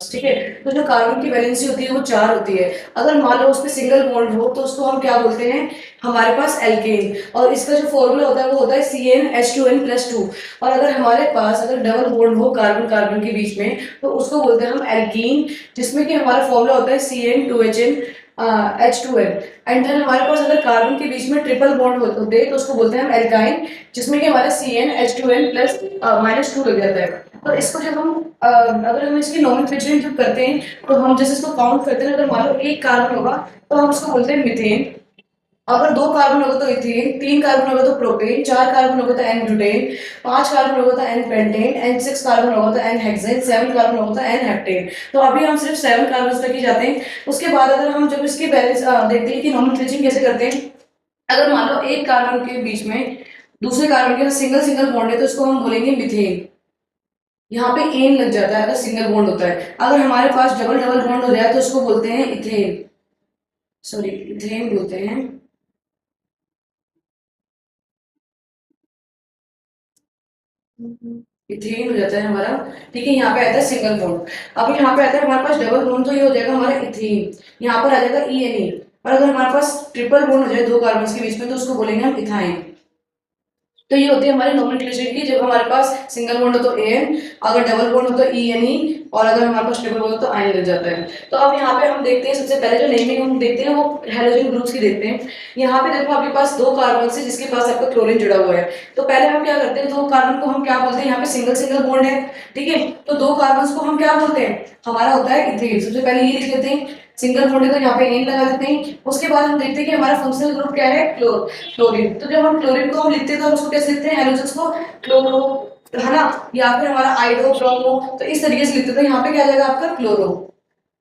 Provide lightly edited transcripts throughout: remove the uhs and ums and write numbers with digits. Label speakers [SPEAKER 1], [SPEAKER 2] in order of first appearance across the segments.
[SPEAKER 1] ठीक है। तो जो कार्बन की वैलेंसी होती है वो 4 होती है। अगर मान लो उस पे सिंगल बॉन्ड हो तो उसको हम क्या बोलते हैं, हमारे पास एल्केन। और इसका जो फॉर्मूला होता है वो होता है CnH2n+2। और अगर हमारे पास अगर डबल बॉन्ड हो कार्बन कार्बन के बीच में तो उसको बोलते हैं हम एल्कीन, जिसमें कि हमारा फॉर्मूला होता है CN2HN H2n। एंड देन हमारे पास अगर कार्बन के बीच में ट्रिपल बॉन्ड होते हैं तो उसको बोलते हैं हम एल्काइन, जिसमें कि हमारा CnH2n+-2 लग जाता है। तो इसको जब हम अगर हम इसकी नोमेनक्लेचर जब करते हैं तो हम जैसे इसको काउंट करते हैं, अगर मान लो एक कार्बन होगा तो हम उसको बोलते हैं मीथेन। अगर 2 कार्बन होगा तो इथेन, 3 कार्बन होगा तो प्रोपेन, 4 कार्बन होगा तो एन ब्यूटेन, 5 कार्बन होगा तो एन पेंटेन, एन 6 कार्बन होगा तो एन हेक्सेन, 7 कार्बन होगा तो एन हेप्टेन। तो अभी हम सिर्फ 7 कार्बन तक ही जाते हैं। उसके बाद अगर हम जब इसकी बैलेंस देखते हैं कि नोमेनक्लेचर कैसे करते हैं, अगर मान लो एक कार्बन के बीच में दूसरे कार्बन के साथ सिंगल सिंगल बॉन्ड है तो इसको हम बोलेंगे मीथेन। यहाँ पे एन लग जाता है अगर सिंगल बॉन्ड होता है। अगर हमारे पास डबल डबल बॉन्ड हो जाए तो उसको बोलते हैं इथेन, सॉरी इथेन बोलते हैं। इथेन हो जाता है हमारा। ठीक है, यहाँ पे आता है सिंगल बॉन्ड। अब यहाँ पे आता है हमारे पास डबल बॉन्ड तो ये हो जाएगा हमारा इथेन, यहाँ पर आ जाएगा ENE। और अगर हमारे पास ट्रिपल बॉन्ड हो जाए 2 कार्बन के बीच में तो उसको बोलेंगे हम इथाइन। तो ये होती है हमारी नोमेनक्लेचर की। जब हमारे पास सिंगल बॉन्ड हो तो एन, अगर डबल बॉन्ड हो तो ENE, और अगर हमारे पास ट्रिपल बॉन्ड हो तो आयन लग जाता है। तो अब यहाँ पे हम देखते हैं, सबसे पहले जो नेमिंग हम देखते हैं वो हेलोजन ग्रुप्स की देखते हैं। यहाँ पे देखो आपके पास 2 कार्बन से जिसके पास आपका क्लोरीन जुड़ा हुआ है। तो पहले हम क्या करते हैं, 2 कार्बन को हम क्या बोलते हैं, यहाँ पे सिंगल सिंगल बॉन्ड है। ठीक है, तो 2 कार्बन को हम क्या बोलते हैं, हमारा होता है इथेन। सबसे पहले ये लिख लेते हैं, सिंगल बॉन्ड है तो यहाँ पे एन लगा देते हैं। उसके बाद हम देखते हैं कि हमारा फंक्शनल ग्रुप क्या है, क्लोरीन। तो जब हम क्लोरीन को हम लिखते हैं तो हम उसको कैसे लिखते हैं, हेलोजन्स को क्लोरो, है ना, या फिर हमारा आइडो ब्रोमो, तो इस तरीके से लिखते हैं। तो यहाँ पे क्या आ जाएगा आपका क्लोरो।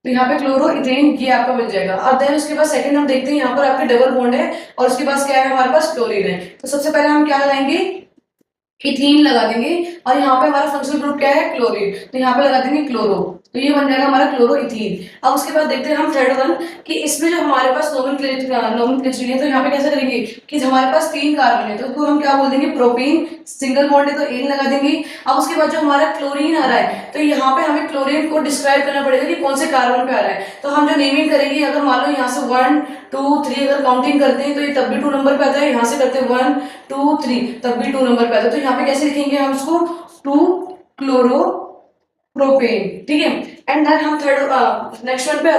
[SPEAKER 1] तो यहाँ पे क्लोरो इथेन ये आपका बन जाएगा। और देन उसके बाद सेकंड हम देखते हैं, यहाँ पर आपके डबल बॉन्ड है और उसके पास क्या है, हमारे पास क्लोरीन है। तो सबसे पहले हम क्या लगाएंगे, इथीन लगा देंगे। और यहाँ पे हमारा फंक्शनल ग्रुप क्या है, क्लोरीन, तो यहाँ पे लगा देंगे क्लोरो। तो ये बन जाएगा हमारा क्लोरो इथीन। अब उसके बाद देखते हैं हम थर्ड वन, कि इसमें जो हमारे पास नोमेनक्लेचर है तो यहाँ पे कैसे करेंगे कि हमारे पास 3 कार्बन है तो उसको हम क्या बोल देंगे, प्रोपेन। सिंगल बॉन्ड है तो एन लगा देंगे। अब उसके बाद जो हमारा क्लोरीन आ रहा है तो यहाँ पे हमें क्लोरीन को डिस्क्राइब करना पड़ेगा कि कौन से कार्बन पे आ रहा है। तो हम जो नेमिंग करेंगे, अगर मान लो यहाँ से 1 2 3 अगर काउंटिंग करते हैं तो ये तब भी 2 नंबर पे आता है। यहाँ से करते हैं 1 2 3 तब भी 2 नंबर पे आता है। तो यहाँ पे कैसे लिखेंगे हम इसको, 2 क्लोरो प्रोपेन। ठीक है, एंड देन हम थर्ड नेक्स्ट वन पे